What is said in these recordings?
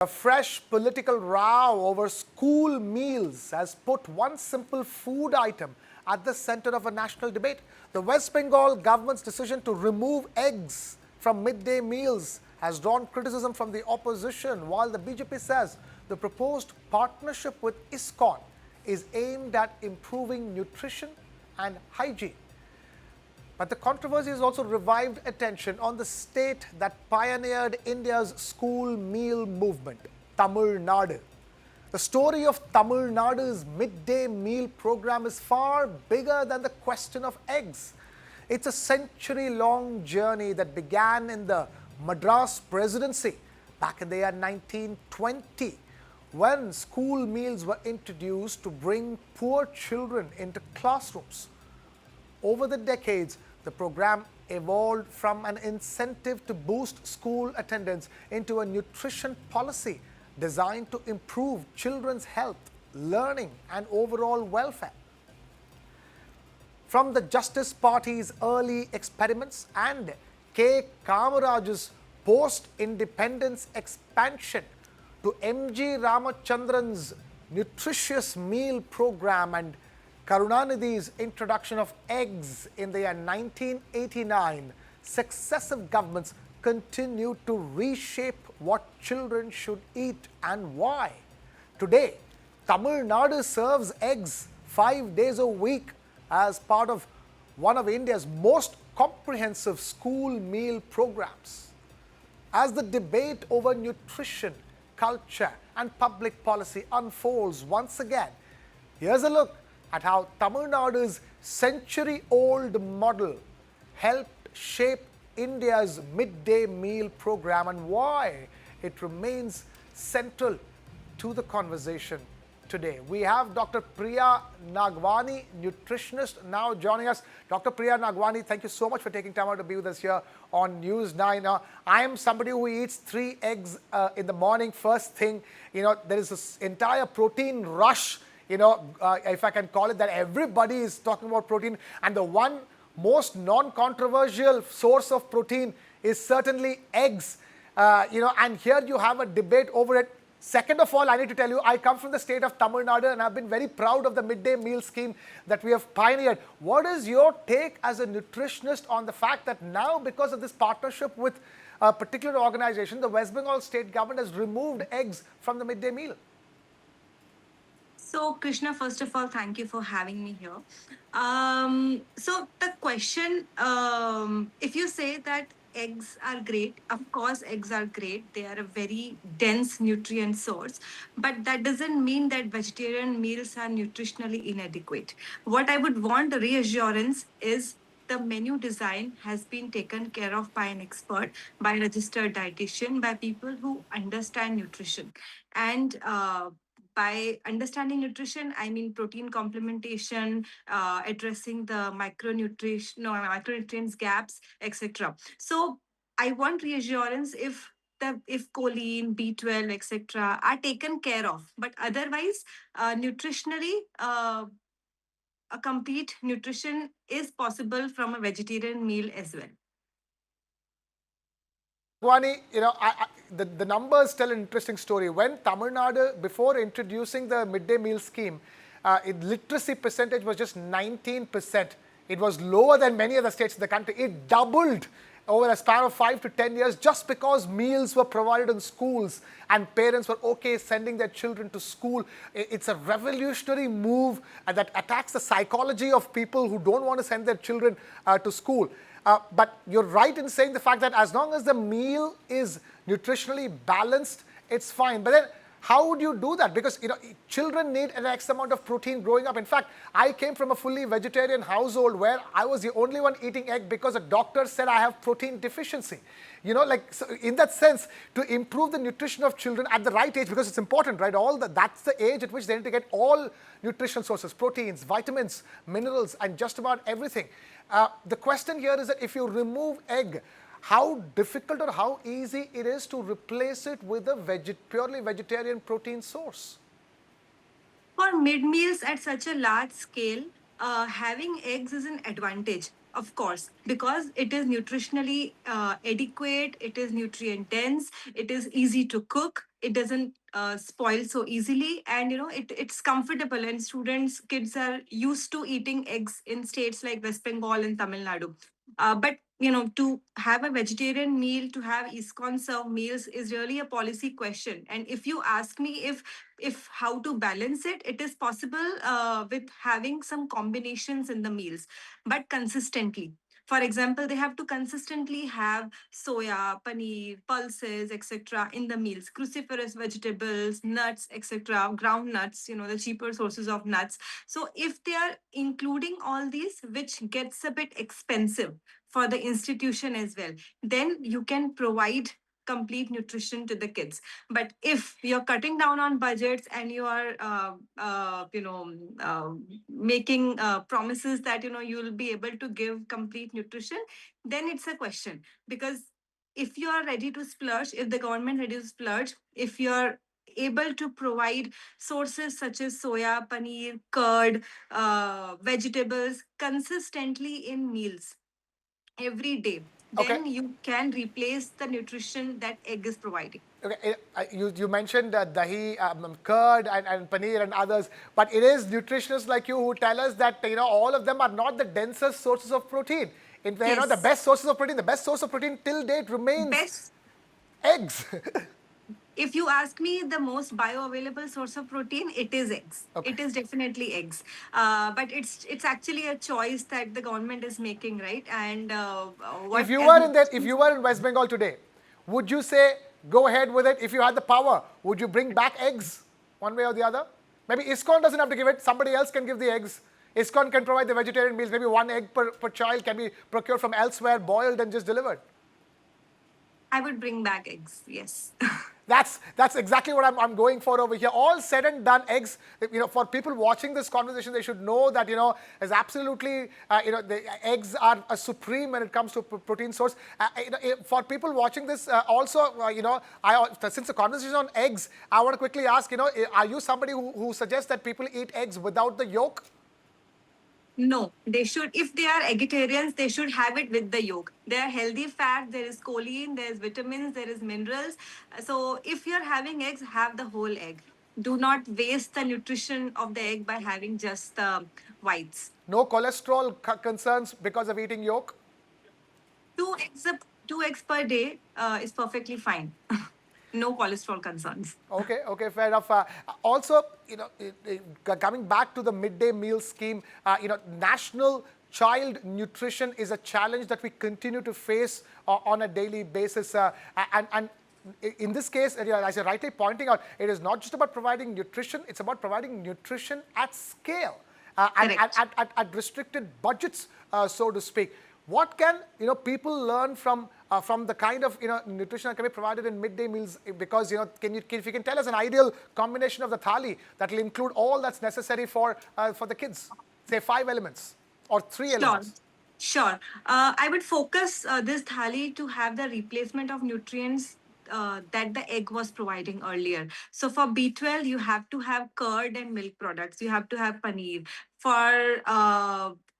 A fresh political row over school meals has put one simple food item at the center of a national debate. The West Bengal government's decision to remove eggs from midday meals has drawn criticism from the opposition, while the BJP says the proposed partnership with ISKCON is aimed at improving nutrition and hygiene. But the controversy has also revived attention on the state that pioneered India's school meal movement, Tamil Nadu. The story of Tamil Nadu's midday meal program is far bigger than the question of eggs. It's a century-long journey that began in the Madras presidency back in the year 1920, when school meals were introduced to bring poor children into classrooms. Over the decades, the program evolved from an incentive to boost school attendance into a nutrition policy designed to improve children's health, learning, and overall welfare. From the Justice Party's early experiments and Kamaraj's post-independence expansion to M.G. Ramachandran's nutritious meal program and Karunanidhi's introduction of eggs in the year 1989, successive governments continued to reshape what children should eat and why. Today, Tamil Nadu serves eggs 5 days a week as part of one of India's most comprehensive school meal programs. As the debate over nutrition, culture, and public policy unfolds once again, here's a look at how Tamil Nadu's century-old model helped shape India's midday meal program and why it remains central to the conversation today. We have Dr. Priya Nagwani, nutritionist, now joining us. Dr. Priya Nagwani, thank you so much for taking time out to be with us here on News 9. I am somebody who eats 3 eggs in the morning, first thing. There is this entire protein rush, if I can call it that. Everybody is talking about protein, and the one most non-controversial source of protein is certainly eggs. And here you have a debate over it. Second of all, I need to tell you, I come from the state of Tamil Nadu and I've been very proud of the midday meal scheme that we have pioneered. What is your take as a nutritionist on the fact that now, because of this partnership with a particular organization, the West Bengal state government has removed eggs from the midday meal? So, Krishna, first of all, thank you for having me here. So, the question, if you say that eggs are great, of course, eggs are great. They are a very dense nutrient source, but that doesn't mean that vegetarian meals are nutritionally inadequate. What I would want a reassurance is the menu design has been taken care of by an expert, by a registered dietitian, by people who understand nutrition. And by understanding nutrition, I mean protein complementation, addressing the micronutrients gaps, etc. So I want reassurance if choline, B12, etc. are taken care of, but otherwise, nutritionally, a complete nutrition is possible from a vegetarian meal as well. Gwani, the numbers tell an interesting story. When Tamil Nadu, before introducing the midday meal scheme, literacy percentage was just 19%. It was lower than many other states in the country. It doubled over a span of 5 to 10 years just because meals were provided in schools and parents were okay sending their children to school. It's a revolutionary move that attacks the psychology of people who don't want to send their children to school. But you're right in saying the fact that as long as the meal is nutritionally balanced, it's fine. But then how would you do that? Because children need an X amount of protein growing up. In fact, I came from a fully vegetarian household where I was the only one eating egg because a doctor said I have protein deficiency. So in that sense, to improve the nutrition of children at the right age, because it's important, right? That's the age at which they need to get all nutritional sources, proteins, vitamins, minerals, and just about everything. The question here is that if you remove egg, how difficult or how easy it is to replace it with a purely vegetarian protein source? For mid-meals at such a large scale, having eggs is an advantage, of course, because it is nutritionally adequate, it is nutrient dense, it is easy to cook, it doesn't spoil so easily, and it's comfortable, and kids are used to eating eggs in states like West Bengal and Tamil Nadu. But to have a vegetarian meal, to have ISKCON serve meals is really a policy question. And if you ask me if how to balance it, it is possible with having some combinations in the meals, but consistently. For example, they have to consistently have soya, paneer, pulses, etc. in the meals, cruciferous vegetables, nuts, etc., ground nuts, the cheaper sources of nuts. So if they are including all these, which gets a bit expensive for the institution as well, then you can provide complete nutrition to the kids. But if you're cutting down on budgets and you are making promises that you'll be able to give complete nutrition, then it's a question. Because if you are ready to splurge, if the government ready to splurge, if you're able to provide sources such as soya, paneer, curd, vegetables consistently in meals every day, Okay. then you can replace the nutrition that egg is providing. Okay, you mentioned dahi, curd, and paneer and others, but it is nutritionists like you who tell us that all of them are not the densest sources of protein. In the Yes. best sources of protein, the best source of protein till date remains Best. eggs. If you ask me the most bioavailable source of protein, it is eggs. Okay. It is definitely eggs. But it's actually a choice that the government is making, right? And If what you as were in that, if you were in West Bengal today, would you say go ahead with it? If you had the power, would you bring back eggs one way or the other? Maybe ISKCON doesn't have to give it. Somebody else can give the eggs. ISKCON can provide the vegetarian meals. Maybe one egg per child can be procured from elsewhere, boiled and just delivered. I would bring back eggs. Yes. That's exactly what I'm going for over here. All said and done, eggs. For people watching this conversation, they should know that is absolutely the eggs are a supreme when it comes to protein source. For people watching this, also since the conversation on eggs, I want to quickly ask, are you somebody who suggests that people eat eggs without the yolk? No, they should. If they are vegetarians, they should have it with the yolk. There are healthy fats, there is choline, there is vitamins, there is minerals. So if you're having eggs, have the whole egg. Do not waste the nutrition of the egg by having just the whites. No cholesterol concerns because of eating yolk? Two eggs, 2 eggs per day is perfectly fine. No cholesterol concerns. Okay, fair enough. Also, coming back to the midday meal scheme, national child nutrition is a challenge that we continue to face on a daily basis. And in this case, as you're rightly pointing out, it is not just about providing nutrition, it's about providing nutrition at scale and Correct. at restricted budgets, so to speak. What can people learn from the kind of nutrition that can be provided in midday meals? Because if you can tell us an ideal combination of the thali that will include all that's necessary for the kids, say 5 elements or 3 Sure. elements. Sure. I would focus this thali to have the replacement of nutrients that the egg was providing earlier. So for B12, you have to have curd and milk products. You have to have paneer. For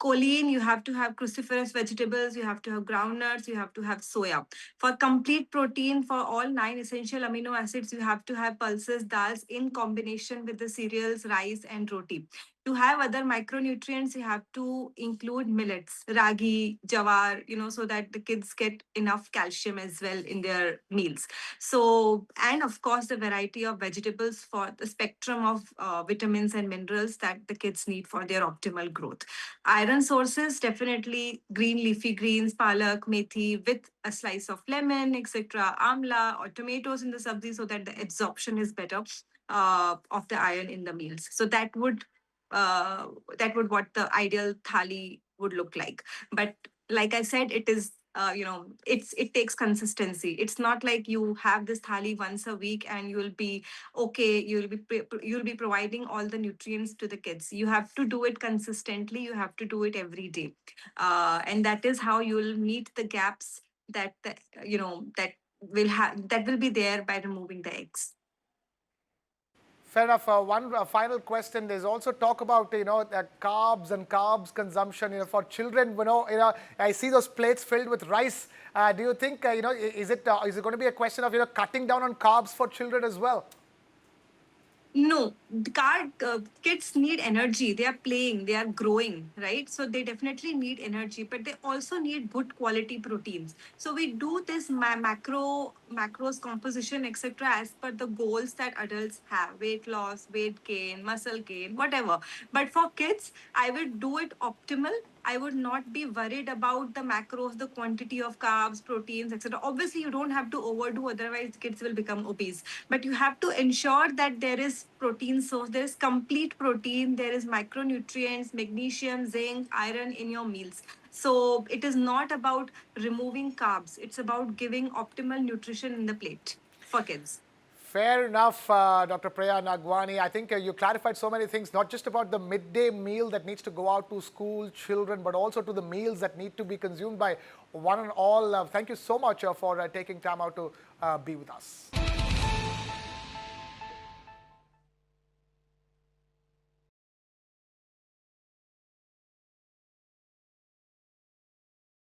choline, you have to have cruciferous vegetables. You have to have groundnuts. You have to have soya. For complete protein, for all 9 essential amino acids, you have to have pulses, dals in combination with the cereals, rice, and roti. To have other micronutrients, you have to include millets, ragi, jawar, so that the kids get enough calcium as well in their meals. So, and of course, the variety of vegetables for the spectrum of vitamins and minerals that the kids need for their optimal growth. Iron sources, definitely green leafy greens, palak, methi, with a slice of lemon, etc., amla, or tomatoes in the sabzi so that the absorption is better of the iron in the meals. So uh, that would what the ideal thali would look like. But like I said, it is it takes consistency. It's not like you have this thali once a week and you'll be okay. You'll be providing all the nutrients to the kids. You have to do it consistently. You have to do it every day, and that is how you'll meet the gaps that will be there by removing the eggs. Fair enough. One final question. There's also talk about carbs and carbs consumption. For children, I see those plates filled with rice. Do you think is it going to be a question of cutting down on carbs for children as well? No, kids need energy. They are playing, they are growing, right? So they definitely need energy, but they also need good quality proteins. So we do this macros composition, etc., as per the goals that adults have: weight loss, weight gain, muscle gain, whatever. But for kids, I would do it optimal. I would not be worried about the macros, the quantity of carbs, proteins, etc. Obviously, you don't have to overdo, otherwise, kids will become obese. But you have to ensure that there is protein source, there is complete protein, there is micronutrients, magnesium, zinc, iron in your meals. So it is not about removing carbs, it's about giving optimal nutrition in the plate for kids. Fair enough, Dr. Priya Nagwani. I think you clarified so many things, not just about the midday meal that needs to go out to school children, but also to the meals that need to be consumed by one and all. Thank you so much for taking time out to be with us.